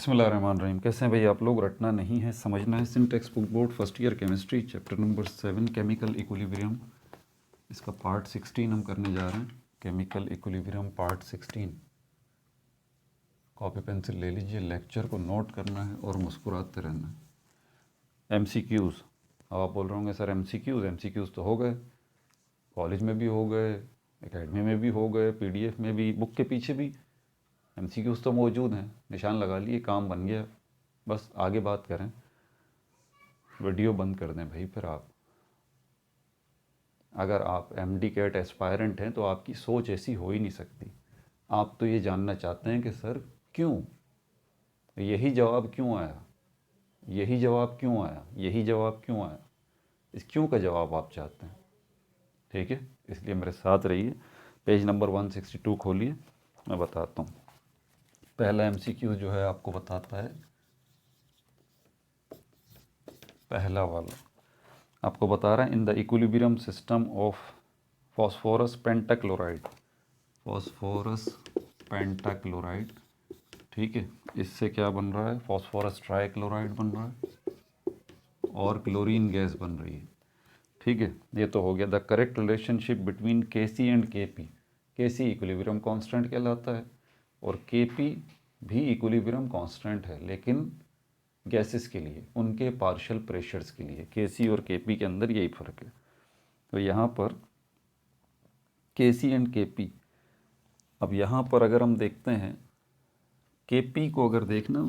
बिस्मिल्लाहिर्रहमानिर्रहीम। कैसे हैं भाई आप लोग? रटना नहीं है, समझना है। Syntax book board first year chemistry chapter number 7 chemical equilibrium, इसका पार्ट 16 हम करने जा रहे हैं। Chemical equilibrium part 16। Copy pencil ले लीजिए, लेक्चर को नोट करना है और मुस्कुराते रहना है। MCQs। अब आप बोल रहे होंगे सर MCQs तो हो गए, कॉलेज में भी हो गए, एकेडमी में भी हो गए, PDF में भी, बुक के पीछे भी MCQs तो मौजूद हैं। निशान लगा लिए, काम बन गया। बस आगे बात करें। वीडियो बंद कर दें भाई। फिर आप अगर आप MD कैट एस्पायरेंट हैं तो आपकी सोच ऐसी हो ही नहीं सकती। आप तो ये जानना चाहते हैं कि सर क्यों, यही जवाब क्यों आया, यही जवाब क्यों आया, यही जवाब क्यों आया। इस क्यों का जवाब आप चाहते हैं, ठीक है? इसलिए मेरे साथ रहिए। पेज नंबर 162 खोलिए, मैं बताता हूँ। पहला MCQ जो है आपको बताता है, पहला वाला आपको बता रहा है, in the equilibrium system of phosphorus pentachloride, phosphorus pentachloride, ठीक है, इससे क्या बन रहा है? फॉस्फोरस ट्राइक्लोराइड बन रहा है और क्लोरीन गैस बन रही है, ठीक है। ये तो हो गया। The correct relationship between Kc and Kp। Kc equilibrium constant कहलाता है और Kp भी इक्विलिब्रियम कांस्टेंट है, लेकिन गैसेस के लिए, उनके पार्शियल प्रेशर्स के लिए। Kc और Kp के अंदर यही फ़र्क है। तो यहाँ पर Kc एंड Kp, अब यहाँ पर अगर हम देखते हैं Kp को, अगर देखना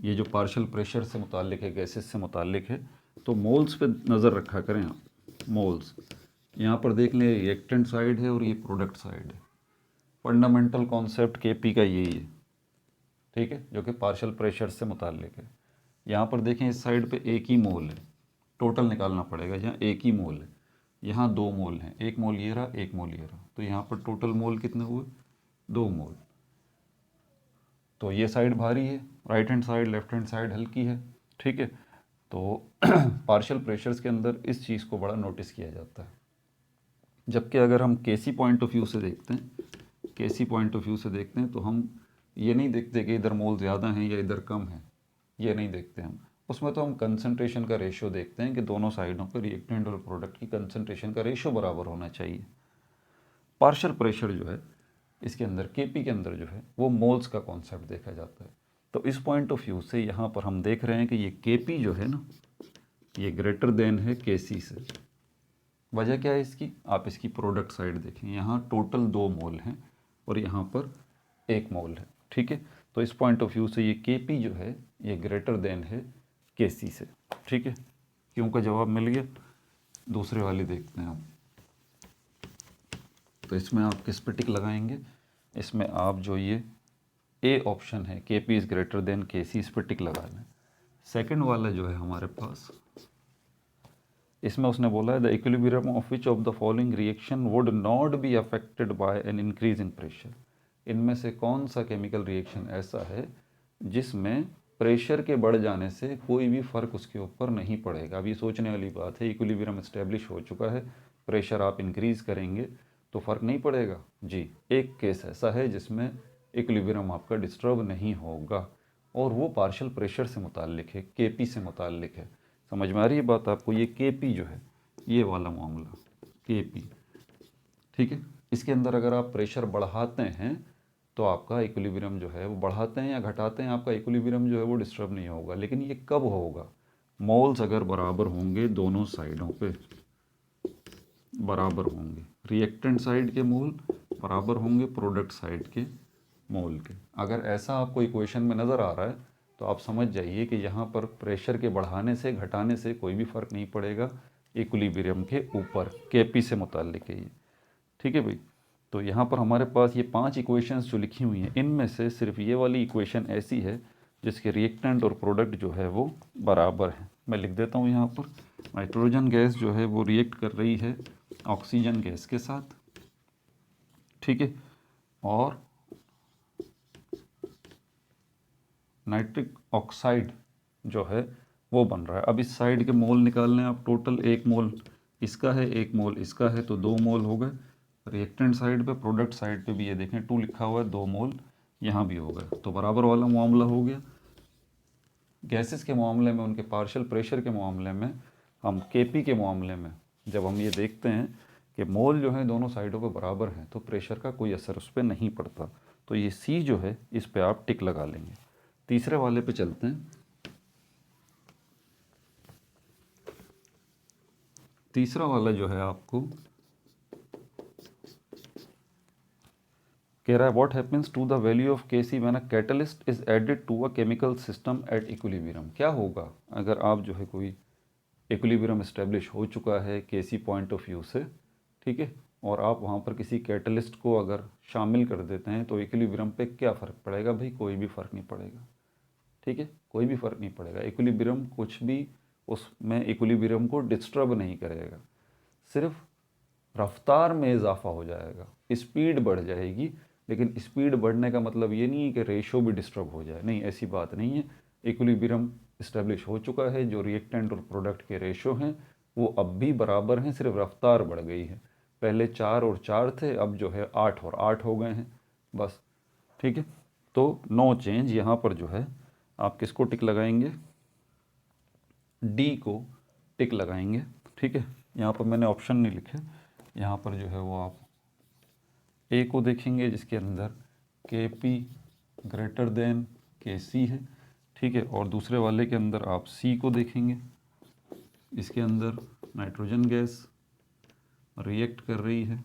ये जो पार्शियल प्रेशर से मुतालिक है, गैसेस से मुतालिक है, तो मोल्स पे नज़र रखा करें आप। मोल्स यहाँ पर देख लें, रिएक्टेंट साइड है और ये प्रोडक्ट साइड है। फंडामेंटल कॉन्सेप्ट Kp का यही है, ठीक है, जो कि पार्शियल प्रेशर से मुतालिक है। यहाँ पर देखें, इस साइड पे एक ही मोल है, टोटल निकालना पड़ेगा। यहाँ एक ही मोल है, यहाँ 2 मोल हैं, एक मोल ये रहा, एक मोल ये रहा, तो यहाँ पर टोटल मोल कितने हुए? 2 मोल। तो ये साइड भारी है, right hand side, left hand side हल्की है, ठीक है। तो पार्शियल प्रेशर्स के अंदर इस चीज़ को बड़ा नोटिस किया जाता है। जबकि अगर हम Kc पॉइंट ऑफ व्यू से देखते हैं, Kc पॉइंट ऑफ व्यू से देखते हैं, तो हम ये नहीं देखते कि इधर मोल ज़्यादा हैं या इधर कम है, ये नहीं देखते हम। उसमें तो हम कंसंट्रेशन का रेशियो देखते हैं कि दोनों साइडों पर रिएक्टेंट और प्रोडक्ट की कंसंट्रेशन का रेशियो बराबर होना चाहिए। पार्शियल प्रेशर जो है इसके अंदर, Kp के अंदर जो है, वो मोल्स का कॉन्सेप्ट देखा जाता है। तो इस पॉइंट ऑफ व्यू से यहाँ पर हम देख रहे हैं कि ये Kp जो है ना, ये ग्रेटर देन है Kc से। वजह क्या है इसकी? आप इसकी प्रोडक्ट साइड देखें, यहाँ टोटल 2 मोल हैं और यहाँ पर 1 मोल है, ठीक है। तो इस पॉइंट ऑफ व्यू से ये Kp जो है ये ग्रेटर देन है Kc से, ठीक है। क्यों का जवाब मिल गया। दूसरे वाली देखते हैं हम। तो इसमें आप किस पे टिक लगाएंगे? इसमें आप जो ये A ऑप्शन है, Kp is greater than Kc, इस पर टिक लगा लें। सेकंड वाला जो है हमारे पास, इसमें उसने बोला है the equilibrium of which of the following reaction would not be affected by an increase in pressure. इनमें से कौन सा केमिकल रिएक्शन ऐसा है जिसमें प्रेशर के बढ़ जाने से कोई भी फ़र्क उसके ऊपर नहीं पड़ेगा। अब ये सोचने वाली बात है, इक्विलिब्रियम इस्टेब्लिश हो चुका है, प्रेशर आप इंक्रीज़ करेंगे तो फ़र्क नहीं पड़ेगा जी। एक केस ऐसा है जिसमें इक्विलिब्रियम आपका डिस्टर्ब नहीं होगा और वो पार्शियल प्रेशर से मुताल्लिक है, Kp से मुताल्लिक है। समझ में आ रही है बात आपको? ये Kp जो है, ये वाला मामला Kp, ठीक है। इसके अंदर अगर आप प्रेशर बढ़ाते हैं तो आपका इक्विलिब्रियम जो है वो, बढ़ाते हैं या घटाते हैं, आपका इक्विलिब्रियम जो है वो डिस्टर्ब नहीं होगा। लेकिन ये कब होगा? मोल्स अगर बराबर होंगे, दोनों साइडों पे बराबर होंगे, रिएक्टेंट साइड के मोल बराबर होंगे प्रोडक्ट साइड के मोल के। अगर ऐसा आपको इक्वेशन में नज़र आ रहा है तो आप समझ जाइए कि यहाँ पर प्रेशर के बढ़ाने से घटाने से कोई भी फ़र्क नहीं पड़ेगा इक्विलिब्रियम के ऊपर। Kp से मुताल्लिक है ये, ठीक है भाई। तो यहाँ पर हमारे पास ये 5 इक्वेशंस जो लिखी हुई हैं, इनमें से सिर्फ ये वाली इक्वेशन ऐसी है जिसके रिएक्टेंट और प्रोडक्ट जो है वो बराबर है। मैं लिख देता हूँ यहाँ पर, नाइट्रोजन गैस जो है वो रिएक्ट कर रही है ऑक्सीजन गैस के साथ, ठीक है, और नाइट्रिक ऑक्साइड जो है वो बन रहा है। अब इस साइड के मोल निकालने हैं आप। टोटल 1 मोल इसका है, 1 मोल इसका है, तो 2 मोल हो गए। रिएक्टेंट साइड पे, प्रोडक्ट साइड पे भी ये देखें 2 लिखा हुआ है, 2 मोल यहाँ भी होगा, तो बराबर वाला मामला हो गया। गैसेस के मामले में, उनके पार्शियल प्रेशर के मामले में, हम केपी के मामले में जब हम ये देखते हैं कि मोल जो है दोनों साइडों पे बराबर हैं, तो प्रेशर का कोई असर उस पर नहीं पड़ता। तो ये सी जो है इस पे आप टिक लगा लेंगे। तीसरे वाले पे चलते हैं। तीसरा वाला जो है आपको कह रहा है what happens to the value of K C when a catalyst is added to a chemical system at equilibrium. क्या होगा अगर आप जो है कोई इक्विलिब्रियम इस्टेब्लिश हो चुका है के सी पॉइंट ऑफ व्यू से, ठीक है, और आप वहाँ पर किसी कैटलिस्ट को अगर शामिल कर देते हैं तो इक्विलिब्रियम पे क्या फ़र्क पड़ेगा भाई? कोई भी फ़र्क नहीं पड़ेगा, ठीक है, कोई भी फ़र्क नहीं पड़ेगा। इक्विलिब्रियम कुछ भी उसमें इक्विलिब्रियम को डिस्टर्ब नहीं करेगा, सिर्फ रफ्तार में इजाफा हो जाएगा, स्पीड बढ़ जाएगी। लेकिन स्पीड बढ़ने का मतलब ये नहीं है कि रेशो भी डिस्टर्ब हो जाए, नहीं, ऐसी बात नहीं है। इक्विलिब्रियम इस्टेब्लिश हो चुका है, जो रिएक्टेंट और प्रोडक्ट के रेशो हैं वो अब भी बराबर हैं, सिर्फ रफ्तार बढ़ गई है। पहले 4 और 4 थे, अब जो है 8 और 8 हो गए हैं, बस, ठीक है। तो नो चेंज। यहाँ पर जो है आप किसको टिक लगाएंगे? डी को टिक लगाएंगे, ठीक है। यहाँ पर मैंने ऑप्शन नहीं लिखे, यहाँ पर जो है वो आप ए को देखेंगे जिसके अंदर के पी ग्रेटर देन के सी है, ठीक है। और दूसरे वाले के अंदर आप सी को देखेंगे, इसके अंदर नाइट्रोजन गैस रिएक्ट कर रही है,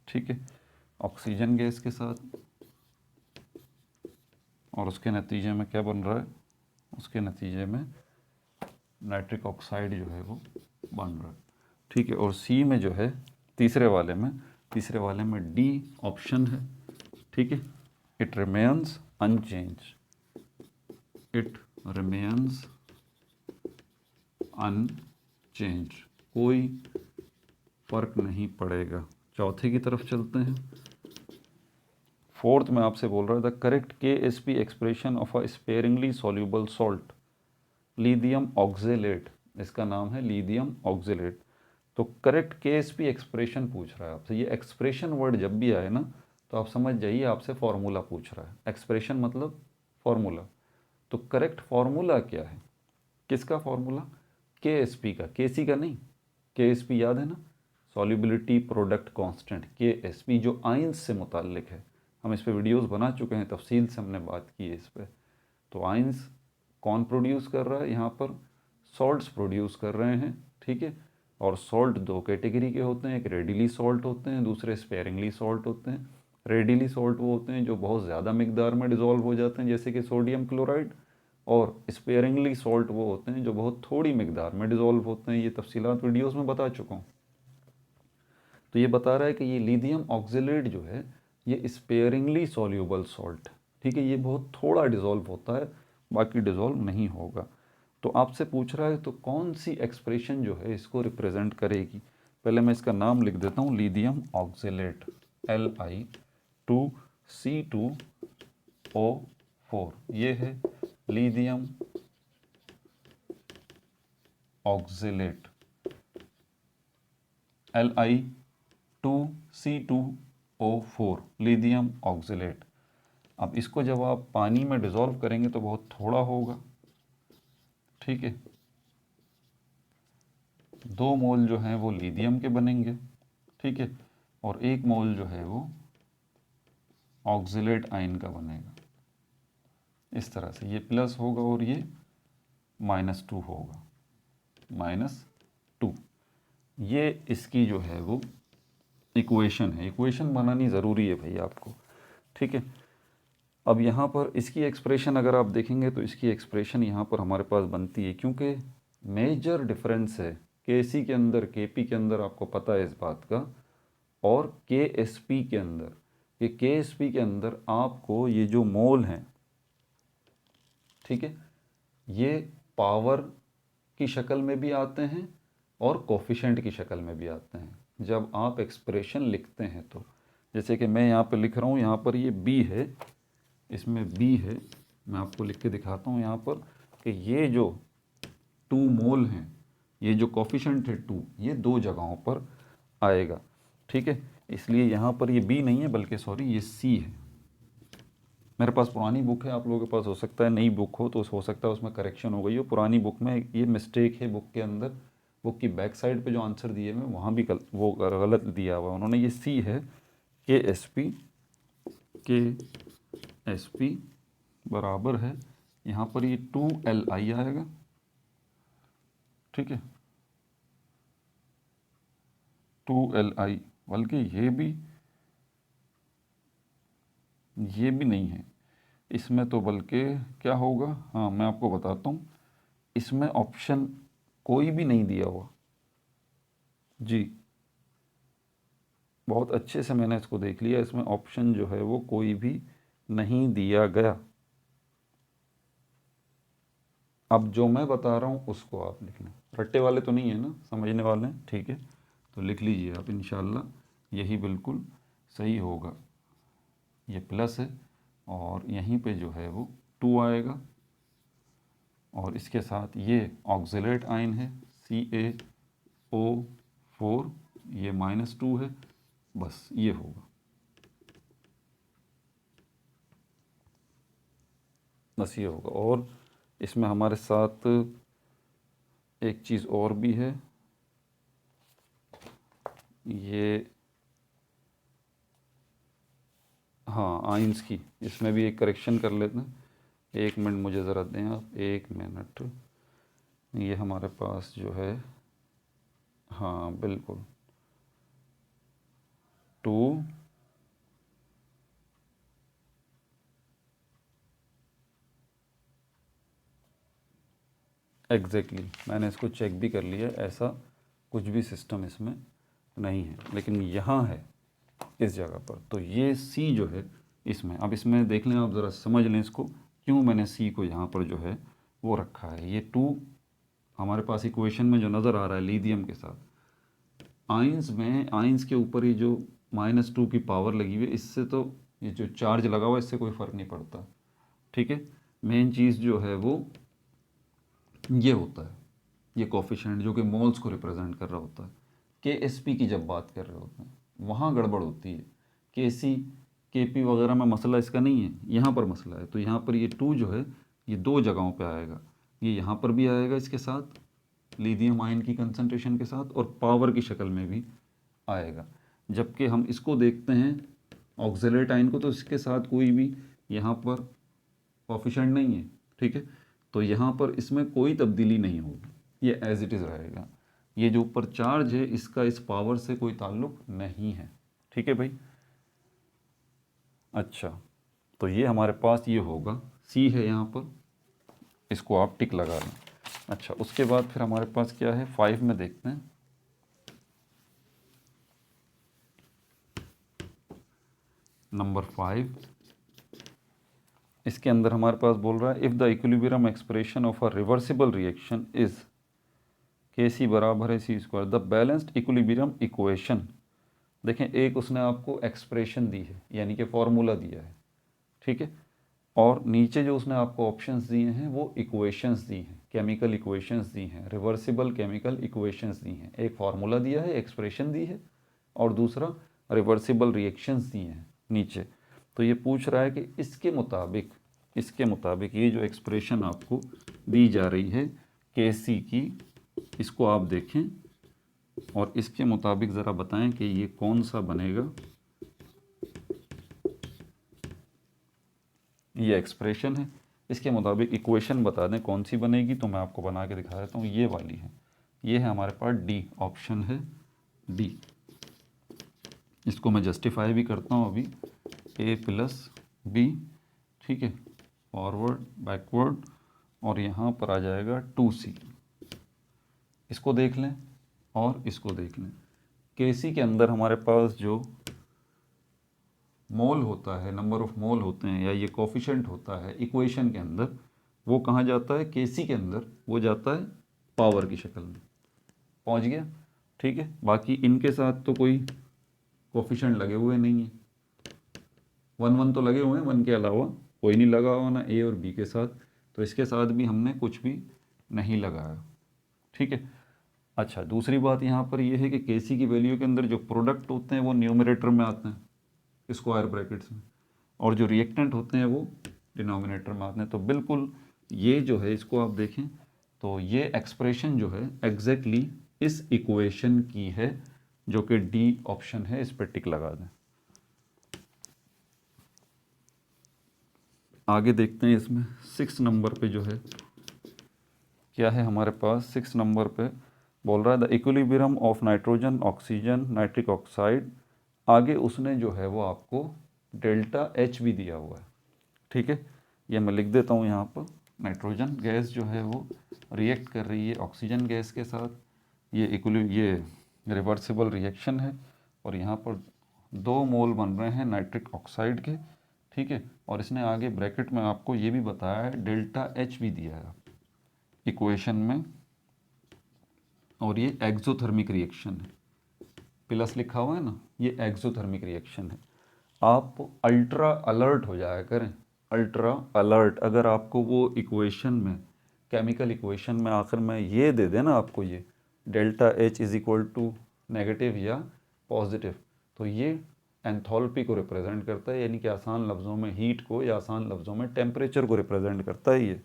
ठीक है, ऑक्सीजन गैस के साथ, और उसके नतीजे में क्या बन रहा है? उसके नतीजे में नाइट्रिक ऑक्साइड जो है वो बन रहा है, ठीक है। और सी में जो है तीसरे वाले में डी ऑप्शन है, ठीक है। It remains unchange, it remains unchange, कोई फर्क नहीं पड़ेगा। चौथे की तरफ चलते हैं। फोर्थ में आपसे बोल रहा था correct K S P expression of a sparingly soluble salt lithium oxalate, इसका नाम है लिथियम ऑक्जेलेट। तो correct K S P expression पूछ रहा है आपसे। ये एक्सप्रेशन वर्ड जब भी आए ना तो आप समझ जाइए आपसे फॉर्मूला पूछ रहा है। एक्सप्रेशन मतलब फॉर्मूला। तो करेक्ट फॉर्मूला क्या है? किसका फॉर्मूला? के एस पी का, के सी का नहीं। के एस पी याद है ना, सॉल्युबिलिटी प्रोडक्ट कांस्टेंट, के एस पी, जो आइंस से मुताल्लिक है। हम इस पे वीडियोस बना चुके हैं, तफसील से हमने बात की है इस पर। तो आइंस कौन प्रोड्यूस कर रहा है? यहाँ पर सॉल्ट्स प्रोड्यूस कर रहे हैं, ठीक है। और सॉल्ट दो कैटेगरी के होते हैं, एक रेडिली सॉल्ट होते हैं, दूसरे स्पेयरिंगली सॉल्ट होते हैं। रेडिली सॉल्ट वो होते हैं जो बहुत ज़्यादा मिकदार में डिज़ोल्व हो जाते हैं, जैसे कि सोडियम क्लोराइड। और स्पेयरिंगली सॉल्ट वो होते हैं जो बहुत थोड़ी मिकदार में डिज़ोल्व होते हैं। ये तफसीलात वीडियोस में बता चुका हूँ। तो ये बता रहा है कि ये लिथियम ऑक्जेलेट जो है ये स्पेयरिंगली सॉल्यूबल सॉल्ट, ठीक है, ये बहुत थोड़ा डिज़ोल्व होता है, बाकी डिज़ोल्व नहीं होगा। तो आपसे पूछ रहा है तो कौन सी एक्सप्रेशन जो है इसको रिप्रेजेंट करेगी? पहले मैं इसका नाम लिख देता हूँ, लिथियम ऑक्जेलेट, Li2C2O4, ये है lithium oxalate, Li2C2O4, lithium oxalate. अब इसको जब आप पानी में डिज़ोल्व करेंगे तो बहुत थोड़ा होगा, ठीक है। 2 मोल जो हैं वो लिथियम के बनेंगे, ठीक है, और 1 मोल जो है वो ऑक्जेलेट आयन का बनेगा। इस तरह से ये प्लस होगा और ये -2 होगा, -2। ये इसकी जो है वो इक्वेशन है। इक्वेशन बनानी ज़रूरी है भाई आपको, ठीक है। अब यहाँ पर इसकी एक्सप्रेशन अगर आप देखेंगे तो इसकी एक्सप्रेशन यहाँ पर हमारे पास बनती है, क्योंकि मेजर डिफरेंस है के सी के अंदर, के पी के अंदर, आपको पता है इस बात का, और के एस पी के अंदर। ये के एस पी के अंदर आपको ये जो मोल हैं, ठीक है, ये पावर की शक्ल में भी आते हैं और कोफिशेंट की शक्ल में भी आते हैं जब आप एक्सप्रेशन लिखते हैं। तो जैसे कि मैं यहाँ पर लिख रहा हूँ, यहाँ पर ये बी है, इसमें बी है, मैं आपको लिख के दिखाता हूँ यहाँ पर कि ये जो 2 मोल हैं, ये जो कोफिशेंट है 2, ये 2 जगहों पर आएगा, ठीक है। इसलिए यहाँ पर ये बी नहीं है बल्कि सॉरी ये सी है, मेरे पास पुरानी बुक है, आप लोगों के पास हो सकता है नई बुक हो, तो हो सकता है उसमें करेक्शन हो गई हो। पुरानी बुक में ये मिस्टेक है, बुक के अंदर, बुक की बैक साइड पे जो आंसर दिए हुए वहाँ भी वो गलत दिया हुआ उन्होंने। ये सी है, के एस पी बराबर है, यहाँ पर ये 2Li आएगा, ठीक है, 2Li, बल्कि ये भी नहीं है इसमें, तो बल्कि क्या होगा, हाँ मैं आपको बताता हूँ, इसमें ऑप्शन कोई भी नहीं दिया हुआ जी, बहुत अच्छे से मैंने इसको देख लिया, इसमें ऑप्शन जो है वो कोई भी नहीं दिया गया। अब जो मैं बता रहा हूँ उसको आप लिख लें, रट्टे वाले तो नहीं है ना, समझने वाले हैं, ठीक है, तो लिख लीजिए आप, इंशाल्लाह यही बिल्कुल सही होगा। ये प्लस है और यहीं पे जो है वो 2 आएगा, और इसके साथ ये ऑक्सिलेट आयन है CaO4, ये -2 है, बस ये होगा, बस ये होगा। और इसमें हमारे साथ एक चीज़ और भी है, ये हाँ आइंस की, इसमें भी एक करेक्शन कर लेते हैं। 1 मिनट मुझे ज़रा दें आप, 1 मिनट। ये हमारे पास जो है, हाँ बिल्कुल 2, एग्जैक्टली मैंने इसको चेक भी कर लिया, ऐसा कुछ भी सिस्टम इसमें नहीं है, लेकिन यहाँ है इस जगह पर। तो ये सी जो है इसमें, अब इसमें देख लें आप, ज़रा समझ लें इसको, क्यों मैंने सी को यहाँ पर जो है वो रखा है। ये 2 हमारे पास इक्वेशन में जो नज़र आ रहा है लिथियम के साथ, आइंस में, आइंस के ऊपर ही जो -2 की पावर लगी हुई है, इससे तो ये जो चार्ज लगा हुआ है इससे कोई फ़र्क नहीं पड़ता, ठीक है। मेन चीज़ जो है वो ये होता है, ये कोफिशिएंट जो कि मोल्स को रिप्रेजेंट कर रहा होता है। KSP की जब बात कर रहे होते हैं वहाँ गड़बड़ होती है, KC KP वगैरह में मसला इसका नहीं है, यहाँ पर मसला है। तो यहाँ पर ये 2 जो है ये 2 जगहों पे आएगा, ये यहाँ पर भी आएगा इसके साथ लिथियम आयन की कंसंट्रेशन के साथ, और पावर की शक्ल में भी आएगा। जबकि हम इसको देखते हैं ऑक्सिलेट आयन को, तो इसके साथ कोई भी यहाँ पर कोफिशिएंट नहीं है, ठीक है, तो यहाँ पर इसमें कोई तब्दीली नहीं होगी, ये एज इट इज़ रहेगा। ये जो ऊपर चार्ज है इसका इस पावर से कोई ताल्लुक नहीं है, ठीक है भाई। अच्छा, तो ये हमारे पास ये होगा, सी है यहाँ पर, इसको आप टिक लगा लें। अच्छा, उसके बाद फिर हमारे पास क्या है, 5 में देखते हैं। नंबर 5, इसके अंदर हमारे पास बोल रहा है, if the equilibrium expression of a reversible reaction is KC बराबर है C², the balanced equilibrium equation. देखें, एक उसने आपको एक्सप्रेशन दी है, यानी कि फॉर्मूला दिया है, ठीक है, और नीचे जो उसने आपको ऑप्शंस दिए हैं वो इक्वेशंस दी हैं, केमिकल इक्वेशंस दी हैं, रिवर्सिबल केमिकल इक्वेशंस दी हैं। एक फार्मूला दिया है, एक्सप्रेशन दी है, और दूसरा रिवर्सिबल रिएक्शंस दिए हैं नीचे। तो ये पूछ रहा है कि इसके मुताबिक ये जो एक्सप्रेशन आपको दी जा रही है KC की, इसको आप देखें और इसके मुताबिक ज़रा बताएं कि ये कौन सा बनेगा। ये एक्सप्रेशन है, इसके मुताबिक इक्वेशन बता दें कौन सी बनेगी, तो मैं आपको बना के दिखा देता हूँ। ये वाली है, ये है हमारे पास डी, ऑप्शन है डी। इसको मैं जस्टिफाई भी करता हूँ अभी, A+B, ठीक है, फॉरवर्ड बैकवर्ड, और यहाँ पर आ जाएगा 2C। इसको देख लें और इसको देख लें। KC के अंदर हमारे पास जो मोल होता है, नंबर ऑफ मोल होते हैं, या ये कोफिशिएंट होता है इक्वेशन के अंदर, वो कहाँ जाता है, KC के अंदर वो जाता है पावर की शक्ल में। पहुँच गया, ठीक है। बाकी इनके साथ तो कोई कोफिशिएंट लगे हुए नहीं है, 1 तो लगे हुए हैं, 1 के अलावा कोई नहीं लगा हुआ ना A और B के साथ, तो इसके साथ भी हमने कुछ भी नहीं लगाया, ठीक है। अच्छा, दूसरी बात यहाँ पर यह है कि KC की वैल्यू के अंदर जो प्रोडक्ट होते हैं वो न्यूमरेटर में आते हैं, स्क्वायर ब्रैकेट्स में, और जो रिएक्टेंट होते हैं वो डिनोमिनेटर में आते हैं। तो बिल्कुल ये जो है इसको आप देखें तो ये एक्सप्रेशन जो है एग्जैक्टली इस इक्वेशन की है, जो कि डी ऑप्शन है, इस पर टिक लगा दें। आगे देखते हैं इसमें 6 नंबर पे जो है क्या है हमारे पास। 6 नंबर पे बोल रहा है the equilibrium of nitrogen oxygen nitric oxide. आगे उसने जो है वो आपको डेल्टा एच भी दिया हुआ है, ठीक है। ये मैं लिख देता हूँ यहाँ पर। नाइट्रोजन गैस जो है वो रिएक्ट कर रही है ऑक्सीजन गैस के साथ, ये रिवर्सिबल रिएक्शन है, और यहाँ पर 2 मोल बन रहे हैं नाइट्रिक ऑक्साइड के, ठीक है। और इसने आगे ब्रैकेट में आपको ये भी बताया है, डेल्टा एच भी दिया है इक्वेशन में, और ये एक्सोथर्मिक रिएक्शन है, प्लस लिखा हुआ है ना, ये एक्सोथर्मिक रिएक्शन है। आप अल्ट्रा अलर्ट हो जाया करें, अल्ट्रा अलर्ट। अगर आपको वो इक्वेशन में, केमिकल इक्वेशन में आखिर में ये दे देना आपको, ये delta H is equal to negative या पॉजिटिव, तो ये एंथैल्पी को रिप्रेजेंट करता है, यानी कि आसान लफ्ज़ों में हीट को, या आसान लफ्ज़ों में टेम्परेचर को रिप्रेजेंट करता है। ये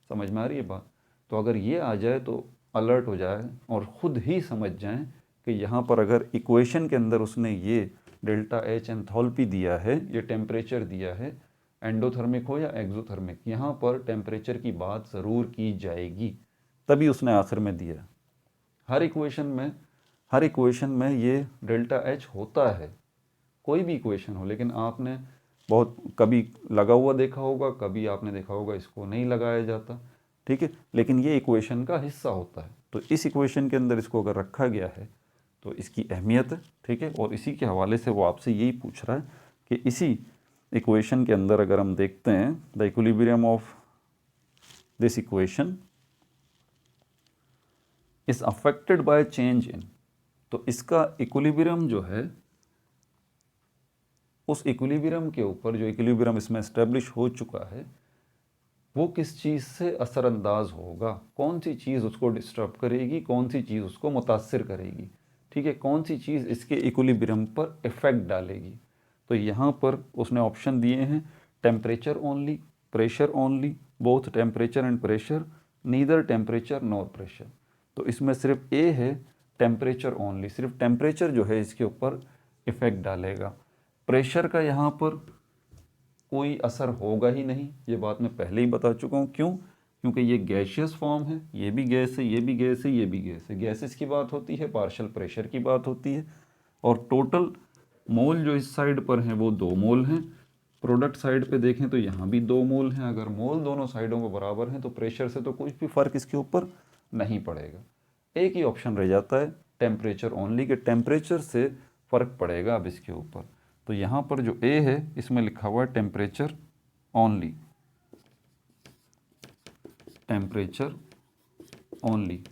समझ में आ रही है बात? तो अगर ये आ जाए तो अलर्ट हो जाए और ख़ुद ही समझ जाएं कि यहाँ पर अगर इक्वेशन के अंदर उसने ये डेल्टा एच एंथैल्पी दिया है, ये टेम्परेचर दिया है, एंडोथर्मिक हो या एक्सोथर्मिक, यहाँ पर टेम्परेचर की बात ज़रूर की जाएगी, तभी उसने आखिर में दिया। हर इक्वेशन में ये डेल्टा एच होता है, कोई भी इक्वेशन हो, लेकिन आपने बहुत कभी लगा हुआ देखा होगा, कभी आपने देखा होगा इसको नहीं लगाया जाता, ठीक है, लेकिन ये इक्वेशन का हिस्सा होता है। तो इस इक्वेशन के अंदर इसको अगर रखा गया है तो इसकी अहमियत है, ठीक है। और इसी के हवाले से वो आपसे यही पूछ रहा है कि इसी इक्वेशन के अंदर अगर हम देखते हैं the equilibrium of this equation is affected by change in, तो इसका इक्विलिब्रियम जो है, उस इक्विलिब्रियम के ऊपर, जो इक्विलिब्रियम इसमें एस्टेब्लिश हो चुका है, वो किस चीज़ से असरअंदाज होगा, कौन सी चीज़ उसको डिस्टर्ब करेगी, कौन सी चीज़ उसको मुतासिर करेगी, ठीक है, कौन सी चीज़ इसके इक्विलिब्रियम पर इफ़ेक्ट डालेगी। तो यहाँ पर उसने ऑप्शन दिए हैं temperature only, pressure only, both temperature and pressure, neither temperature nor pressure. तो इसमें सिर्फ ए है टेम्परेचर ओनली, सिर्फ टेम्परेचर जो है इसके ऊपर इफ़ेक्ट डालेगा। प्रेशर का यहाँ पर कोई असर होगा ही नहीं, ये बात मैं पहले ही बता चुका हूँ। क्यों? क्योंकि ये गैशियस फॉर्म है, ये भी गैस है, ये भी गैस है, ये भी गैस है। गैसेस की बात होती है, पार्शियल प्रेशर की बात होती है, और टोटल मोल जो इस साइड पर हैं वो 2 मोल हैं। प्रोडक्ट साइड पे देखें तो यहाँ भी 2 मोल हैं। अगर मोल दोनों साइडों को बराबर हैं तो प्रेशर से तो कुछ भी फ़र्क इसके ऊपर नहीं पड़ेगा। एक ही ऑप्शन रह जाता है टेम्परेचर ओनली, के टेम्परेचर से फ़र्क पड़ेगा अब इसके ऊपर। तो यहाँ पर जो ए है इसमें लिखा हुआ है टेम्परेचर ओनली, टेम्परेचर ओनली,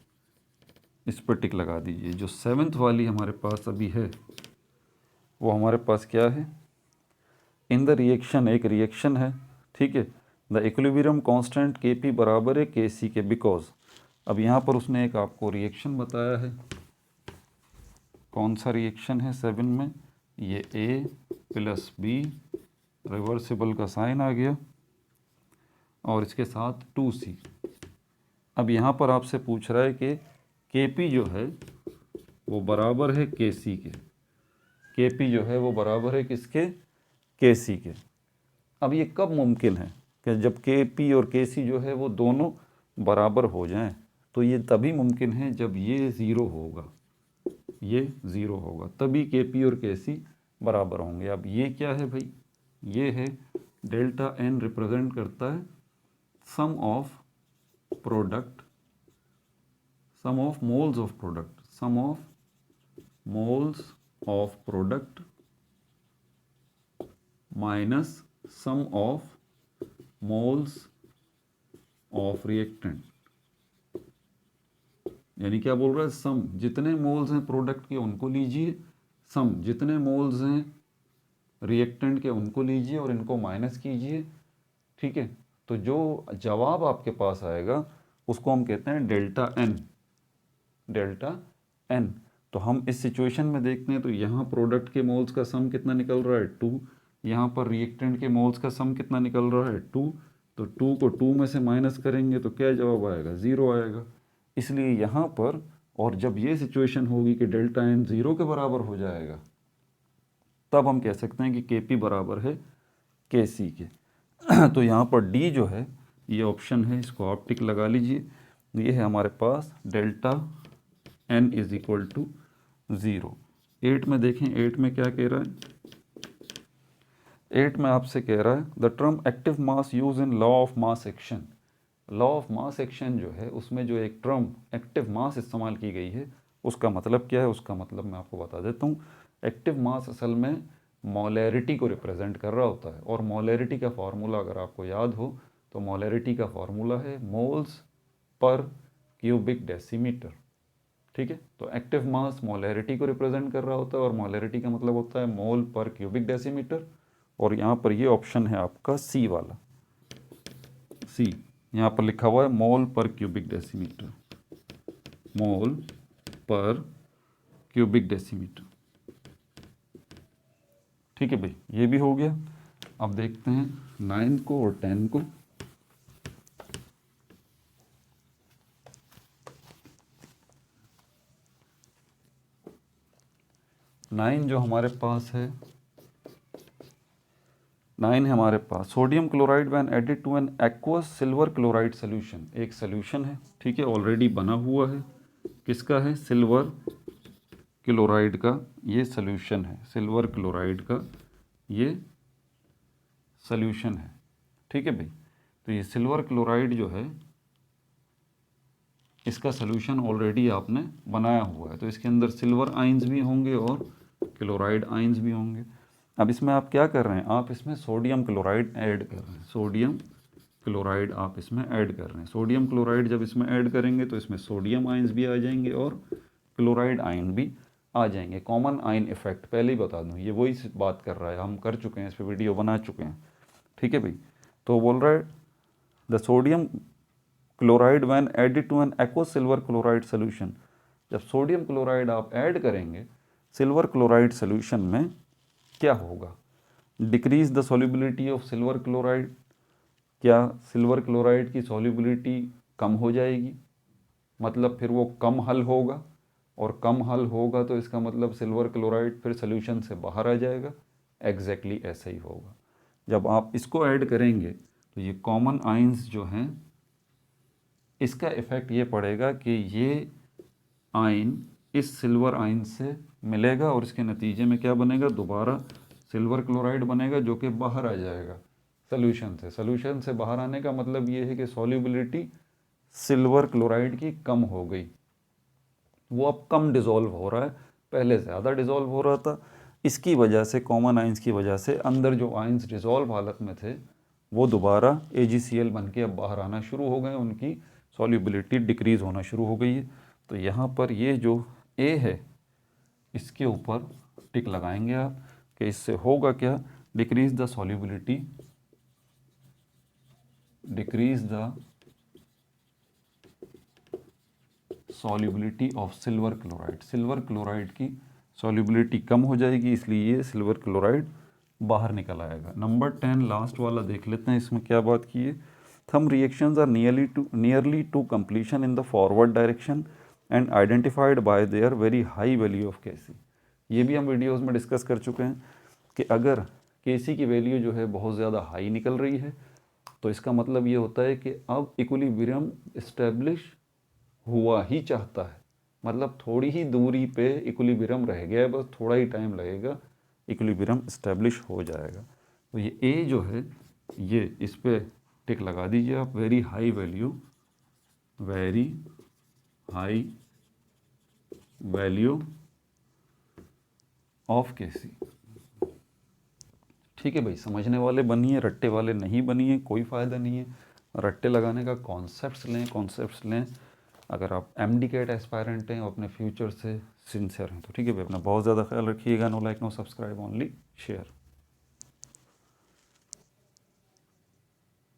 इस पर टिक लगा दीजिए। जो 7th वाली हमारे पास अभी है वो हमारे पास क्या है, इन द रिएक्शन, एक रिएक्शन है, ठीक है, द इक्विलिब्रियम कांस्टेंट के पी बराबर है के सी के, बिकॉज अब यहाँ पर उसने एक आपको रिएक्शन बताया है। कौन सा रिएक्शन है 7 में? ये ए प्लस बी, रिवर्सिबल का साइन आ गया, और इसके साथ 2C। अब यहाँ पर आपसे पूछ रहा है कि Kp जो है वो बराबर है Kc के, Kp जो है वो बराबर है किसके? Kc के। अब ये कब मुमकिन है कि जब Kp और Kc जो है वो दोनों बराबर हो जाएं, तो ये तभी मुमकिन है जब ये ज़ीरो होगा, ये ज़ीरो होगा, तभी Kp और Kc बराबर होंगे। अब ये क्या है भाई? ये है डेल्टा n, रिप्रेजेंट करता है sum of product, sum of moles of product, sum of moles of product minus sum of moles of reactant. यानी क्या बोल रहा है? सम जितने मोल्स हैं प्रोडक्ट के उनको लीजिए, सम जितने मोल्स हैं रिएक्टेंट के उनको लीजिए और इनको माइनस कीजिए, ठीक है। तो जो जवाब आपके पास आएगा उसको हम कहते हैं डेल्टा एन, डेल्टा एन। तो हम इस सिचुएशन में देखते हैं तो यहाँ प्रोडक्ट के मोल्स का सम कितना निकल रहा है? 2, यहाँ पर रिएक्टेंट के मोल्स का सम कितना निकल रहा है 2, तो 2 को 2 में से माइनस करेंगे तो क्या जवाब आएगा 0 आएगा। इसलिए यहाँ पर, और जब ये सिचुएशन होगी कि डेल्टा एन 0 के बराबर हो जाएगा, तब हम कह सकते हैं कि के पी बराबर है के सी के। तो यहाँ पर डी जो है ये ऑप्शन है, इसको आप टिक लगा लीजिए। ये है हमारे पास delta n is equal to 0। 8 में देखें, 8 में क्या कह रहा है, 8 में आपसे कह रहा है the term active mass use in law of mass action. Law of mass action जो है उसमें जो एक टर्म एक्टिव मास इस्तेमाल की गई है उसका मतलब क्या है, उसका मतलब मैं आपको बता देता हूँ। एक्टिव मास असल में मोलैरिटी को रिप्रेजेंट कर रहा होता है, और मोलैरिटी का फार्मूला अगर आपको याद हो तो मोलैरिटी का फार्मूला है मोल्स पर क्यूबिक डेसीमीटर। ठीक है, तो एक्टिव मास मोलैरिटी को रिप्रेजेंट कर रहा होता है, और मोलैरिटी का मतलब होता है मोल पर क्यूबिक डेसीमीटर। और यहाँ पर ये ऑप्शन है आपका सी वाला, सी यहाँ पर लिखा हुआ है मोल पर क्यूबिक डेसीमीटर, मोल पर क्यूबिक डेसीमीटर। ठीक है भाई, ये भी हो गया। अब देखते हैं 9 को और 10 को। नाइन जो हमारे पास है, 9 है हमारे पास sodium chloride when added to an aqueous silver chloride solution. एक सोल्यूशन है, ठीक है, ऑलरेडी बना हुआ है। किसका है, सिल्वर क्लोराइड का ये सोल्यूशन है, सिल्वर क्लोराइड का ये सोल्यूशन है। ठीक है भाई, तो ये सिल्वर क्लोराइड जो है इसका सोल्यूशन ऑलरेडी आपने बनाया हुआ है, तो इसके अंदर सिल्वर आइंस भी होंगे और क्लोराइड आइंस भी होंगे। अब इसमें आप क्या कर रहे हैं, आप इसमें सोडियम क्लोराइड ऐड कर रहे हैं, सोडियम क्लोराइड आप इसमें ऐड कर रहे हैं। सोडियम क्लोराइड जब इसमें ऐड करेंगे तो इसमें सोडियम आइंस भी आ जाएंगे और क्लोराइड आयन भी आ जाएंगे। कॉमन आयन इफेक्ट पहले ही बता दूं, ये वही बात कर रहा है, हम कर चुके हैं, इस पर वीडियो बना चुके हैं। ठीक है भाई, तो बोल रहा है the sodium chloride when added to an aqueous silver chloride solution. जब सोडियम क्लोराइड आप ऐड करेंगे सिल्वर क्लोराइड सोल्यूशन में, क्या होगा, decrease the solubility of silver chloride. क्या सिल्वर क्लोराइड की सॉल्युबिलिटी कम हो जाएगी, मतलब फिर वो कम हल होगा, और कम हल होगा तो इसका मतलब सिल्वर क्लोराइड फिर सोल्यूशन से बाहर आ जाएगा। एग्जैक्टली ऐसा ही होगा। जब आप इसको ऐड करेंगे तो ये कॉमन आयंस जो हैं इसका इफ़ेक्ट ये पड़ेगा कि ये आयन इस सिल्वर आयन से मिलेगा, और इसके नतीजे में क्या बनेगा, दोबारा सिल्वर क्लोराइड बनेगा जो कि बाहर आ जाएगा सोल्यूशन से। सोल्यूशन से बाहर आने का मतलब ये है कि सॉल्युबिलिटी सिल्वर क्लोराइड की कम हो गई, वो अब कम डिज़ोल्व हो रहा है, पहले ज़्यादा डिज़ोल्व हो रहा था। इसकी वजह से, कॉमन आयंस की वजह से, अंदर जो आयंस डिज़ोल्व हालत में थे वो दोबारा AgCl बन के अब बाहर आना शुरू हो गए, उनकी सॉल्युबिलिटी डिक्रीज़ होना शुरू हो गई है। तो यहाँ पर ये जो A है इसके ऊपर टिक लगाएंगे आप कि इससे होगा क्या, decrease the solubility, decrease the solubility of silver chloride. Silver chloride की सॉल्युबिलिटी कम हो जाएगी, इसलिए ये सिल्वर क्लोराइड बाहर निकल आएगा। नंबर 10 लास्ट वाला देख लेते हैं, इसमें क्या बात की है। Some reactions are nearly to completion in the forward direction and identified by their very high value of Kc। ये भी हम वीडियोस में डिस्कस कर चुके हैं कि अगर Kc की वैल्यू जो है बहुत ज़्यादा हाई निकल रही है तो इसका मतलब ये होता है कि अब इक्विलिब्रियम इस्टेब्लिश हुआ ही चाहता है, मतलब थोड़ी ही दूरी पे इक्विलिब्रियम रह गया है, बस थोड़ा ही टाइम लगेगा, इक्विलिब्रियम इस्टेब्लिश हो जाएगा। तो ये A जो है ये इस पे टिक लगा दीजिए आप, very high value, very high value of Kc। ठीक है भाई, समझने वाले बनिए, रट्टे वाले नहीं बनिए, कोई फ़ायदा नहीं है। रट्टे लगाने का कॉन्सेप्ट्स लें। अगर आप MD-CAT एस्पायरेंट हैं और अपने फ्यूचर से सिंसियर हैं तो ठीक है भाई, अपना बहुत ज़्यादा ख्याल रखिएगा। No like no subscribe, only share.